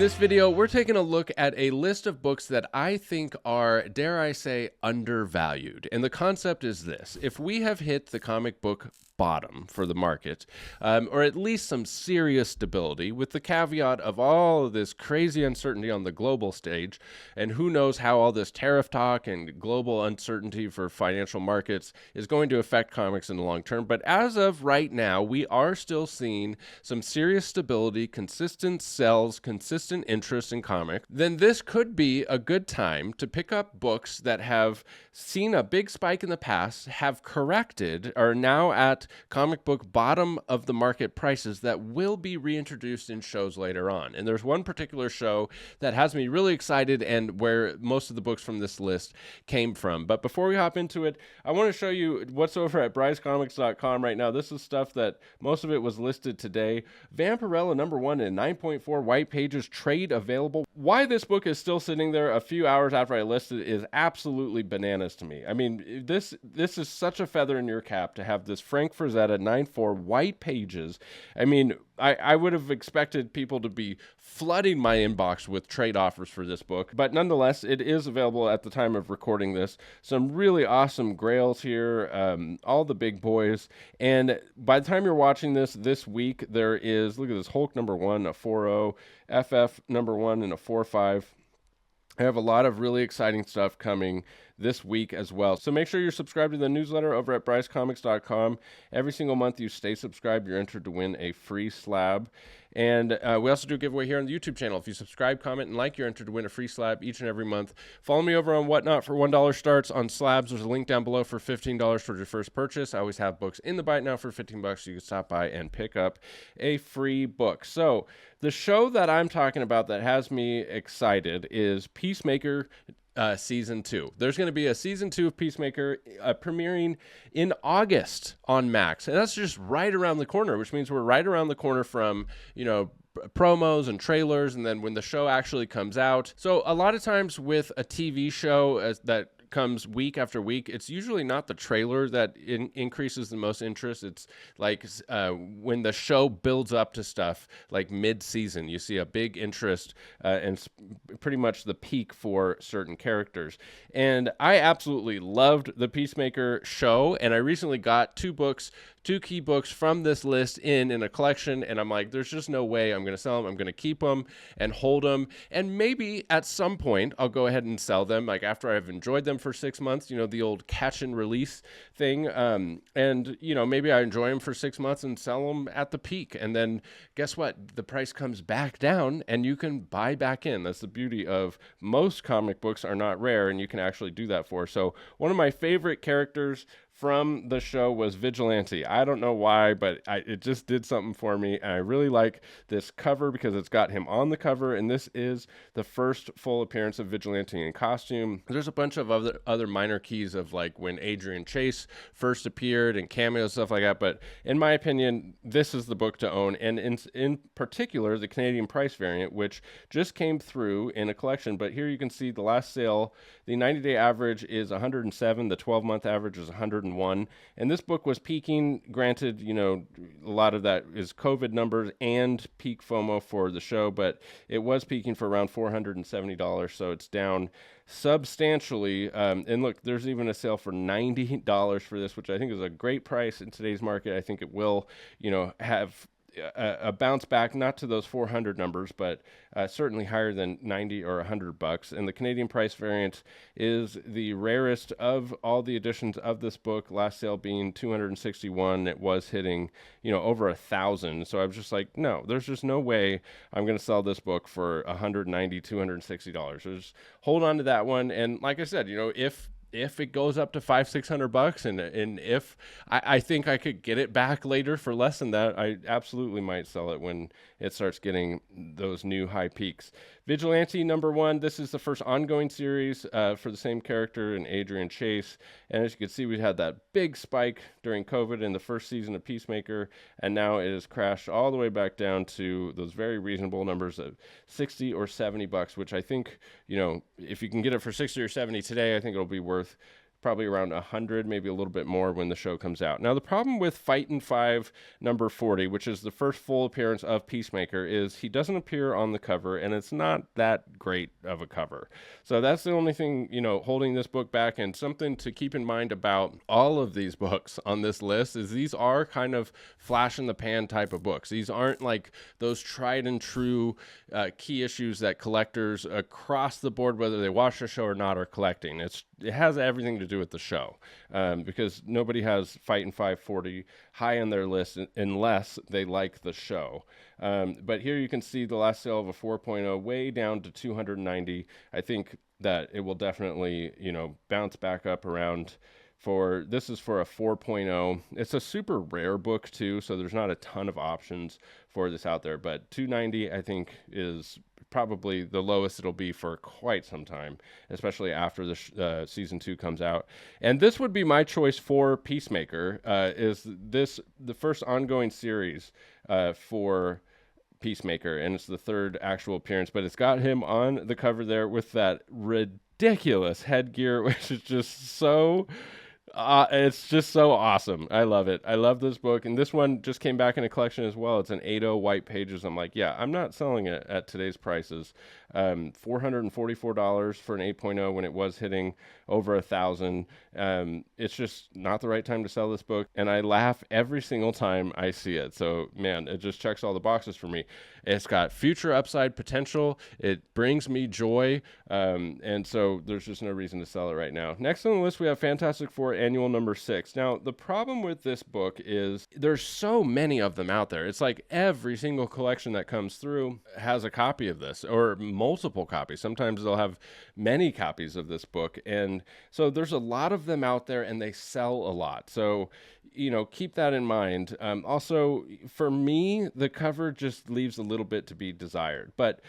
this video, we're taking a look at a list of books that I think are, dare I say, undervalued. And the concept is this: if we have hit the comic book bottom for the market, or at least some serious stability, with the caveat of all of this crazy uncertainty on the global stage, and who knows how all this tariff talk and global uncertainty for financial markets is going to affect comics in the long term. But as of right now, we are still seeing some serious stability, consistent sales, consistent interest in comics. Then this could be a good time to pick up books that have seen a big spike in the past, have corrected, are now at comic book bottom of the market prices that will be reintroduced in shows later on. And there's one particular show that has me really excited and where most of the books from this list came from. But before we hop into it, I want to show you what's over at brycecomics.com right now. This is stuff that most of it was listed today. Vampirella #1 in 9.4 white pages, trade available. Why this book is still sitting there a few hours after I listed it is absolutely bananas to me. I mean, this is such a feather in your cap to have this Frank Frazetta 9.4 white pages. I mean, I would have expected people to be flooding my inbox with trade offers for this book, but nonetheless, it is available at the time of recording this. Some really awesome grails here, all the big boys, and by the time you're watching this week, there is, look at this, Hulk #1, a 4.0, FF #1, and a 4.5. I have a lot of really exciting stuff coming this week as well. So make sure you're subscribed to the newsletter over at brycecomics.com. Every single month you stay subscribed, you're entered to win a free slab. And we also do a giveaway here on the YouTube channel. If you subscribe, comment, and like, you're entered to win a free slab each and every month. Follow me over on Whatnot for $1 starts on slabs. There's a link down below for $15 towards your first purchase. I always have books in the bite now for $15, so you can stop by and pick up a free book. So the show that I'm talking about that has me excited is Peacemaker Season 2. There's going to be a Season 2 of Peacemaker premiering in August on Max. And that's just right around the corner, which means we're right around the corner from, promos and trailers, and then when the show actually comes out. So a lot of times with a TV show that comes week after week, it's usually not the trailer that increases the most interest. It's like when the show builds up to stuff like mid-season, you see a big interest and pretty much the peak for certain characters. And I absolutely loved the Peacemaker show, and I recently got two key books from this list in a collection, and I'm like, there's just no way I'm going to sell them. I'm going to keep them and hold them, and maybe at some point I'll go ahead and sell them, like after I've enjoyed them for 6 months, the old catch and release thing, and maybe I enjoy them for 6 months and sell them at the peak, and then guess what? The price comes back down and you can buy back in. That's the beauty of most comic books are not rare, and you can actually do that for. So one of my favorite characters from the show was Vigilante. I don't know why, but it just did something for me. And I really like this cover because it's got him on the cover, and this is the first full appearance of Vigilante in costume. There's a bunch of other minor keys of like when Adrian Chase first appeared and cameos, stuff like that. But in my opinion, this is the book to own. And in particular, the Canadian price variant, which just came through in a collection. But here you can see the last sale, the 90-day average is 107. The 12-month average is 101. And this book was peaking. Granted, a lot of that is COVID numbers and peak FOMO for the show, but it was peaking for around $470, so it's down substantially. And look, there's even a sale for $90 for this, which I think is a great price in today's market. I think it will, have a bounce back, not to those 400 numbers, but certainly higher than 90 or $100. And the Canadian price variant is the rarest of all the editions of this book. Last sale being 261, it was hitting over 1,000. So I was just like, no, there's just no way I'm going to sell this book for $190, $260. So just hold on to that one. And like I said, if it goes up to $500-$600 and if I think I could get it back later for less than that, I absolutely might sell it when it starts getting those new high peaks. Vigilante #1, this is the first ongoing series for the same character in Adrian Chase. And as you can see, we had that big spike during COVID in the first season of Peacemaker, and now it has crashed all the way back down to those very reasonable numbers of $60 or $70, which I think, if you can get it for $60 or $70 today, I think it'll be worth probably around 100, maybe a little bit more when the show comes out. Now, the problem with Fightin' 5 number 40, which is the first full appearance of Peacemaker, is he doesn't appear on the cover, and it's not that great of a cover. So that's the only thing, holding this book back. And something to keep in mind about all of these books on this list is these are kind of flash in the pan type of books. These aren't like those tried and true key issues that collectors across the board, whether they watch the show or not, are collecting. It has everything to do with the show, because nobody has Fightin' 540 high on their list unless they like the show. But here you can see the last sale of a 4.0 way down to 290. I think that it will definitely, bounce back up around. This is for a 4.0. It's a super rare book too, so there's not a ton of options for this out there, but 290 I think is probably the lowest it'll be for quite some time, especially after the season 2 comes out. And this would be my choice for Peacemaker. Is this the first ongoing series for Peacemaker, and it's the third actual appearance, but it's got him on the cover there with that ridiculous headgear, which is just so it's just so awesome. I love it. I love this book, and this one just came back in a collection as well. It's an 8.0 white pages. I'm like, yeah, I'm not selling it at today's prices. $444 for an 8.0 when it was hitting over 1,000. It's just not the right time to sell this book, and I laugh every single time I see it. So, man, it just checks all the boxes for me. It's got future upside potential. It brings me joy, and so there's just no reason to sell it right now. Next on the list, we have Fantastic Four Annual number 6. Now, the problem with this book is there's so many of them out there. It's like every single collection that comes through has a copy of this, or multiple copies. Sometimes they'll have many copies of this book, and so there's a lot of them out there, and they sell a lot. So, keep that in mind. Also, for me, the cover just leaves a little bit to be desired. But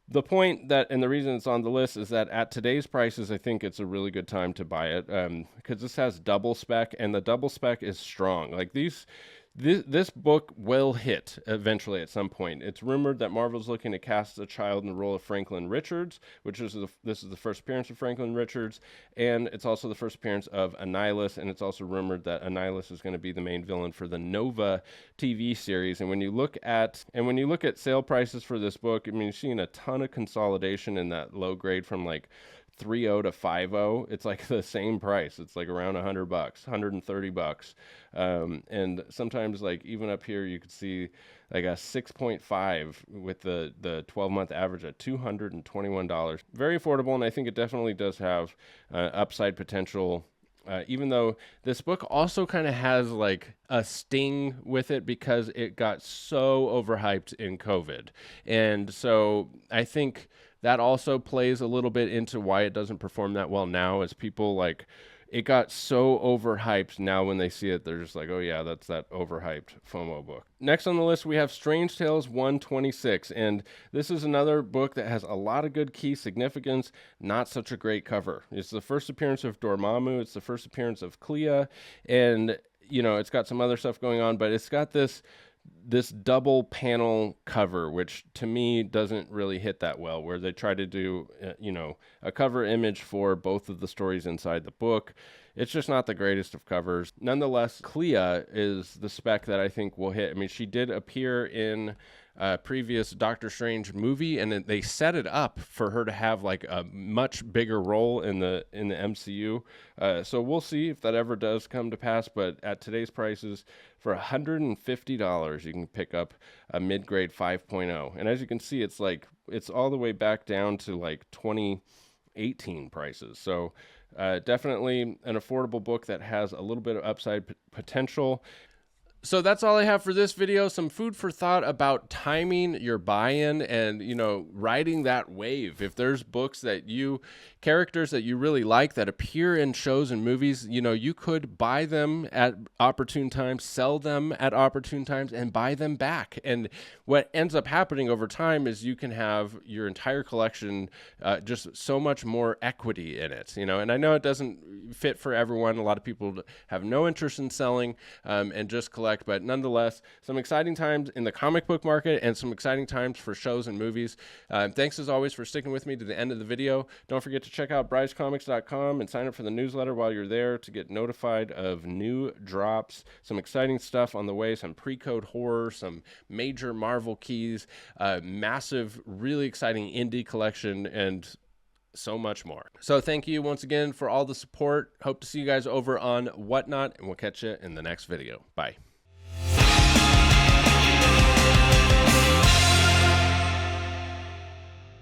the point that, and the reason it's on the list, is that at today's prices, I think it's a really good time to buy it, because this has double spec, and the double spec is strong. Like this book will hit eventually at some point. It's rumored that Marvel's looking to cast a child in the role of Franklin Richards, this is the first appearance of Franklin Richards, and it's also the first appearance of Annihilus, and it's also rumored that Annihilus is going to be the main villain for the Nova TV series. And when you look at sale prices for this book, I mean, you're seeing a ton of consolidation in that low grade from like 3.0 to 5.0. It's like the same price. It's like around $100, $130. And sometimes, like, even up here, you could see like a 6.5 with the 12-month average at $221. Very affordable, and I think it definitely does have upside potential. Even though this book also kind of has like a sting with it because it got so overhyped in COVID. And so I think that also plays a little bit into why it doesn't perform that well now, as people like, it got so overhyped. Now when they see it, they're just like, oh yeah, that's that overhyped FOMO book. Next on the list, we have Strange Tales 126. And this is another book that has a lot of good key significance, not such a great cover. It's the first appearance of Dormammu. It's the first appearance of Clea. And, it's got some other stuff going on, but it's got this double panel cover, which to me doesn't really hit that well, where they try to do, a cover image for both of the stories inside the book. It's just not the greatest of covers. Nonetheless, Clea is the spec that I think will hit. I mean, she did appear in a previous Doctor Strange movie, and they set it up for her to have like a much bigger role in the MCU. So we'll see if that ever does come to pass. But at today's prices, for $150, you can pick up a mid-grade 5.0. And as you can see, it's all the way back down to like 2018 prices. So definitely an affordable book that has a little bit of upside potential. So that's all I have for this video. Some food for thought about timing your buy-in and, riding that wave. If there's characters that you really like that appear in shows and movies, you could buy them at opportune times, sell them at opportune times, and buy them back. And what ends up happening over time is you can have your entire collection just so much more equity in it, and I know it doesn't fit for everyone. A lot of people have no interest in selling and just collect collect, but nonetheless, some exciting times in the comic book market and some exciting times for shows and movies. Thanks as always for sticking with me to the end of the video. Don't forget to check out brycecomics.com and sign up for the newsletter while you're there to get notified of new drops. Some exciting stuff on the way, some pre-code horror, some major Marvel keys, massive, really exciting indie collection, and so much more. So thank you once again for all the support. Hope to see you guys over on Whatnot, and we'll catch you in the next video. Bye.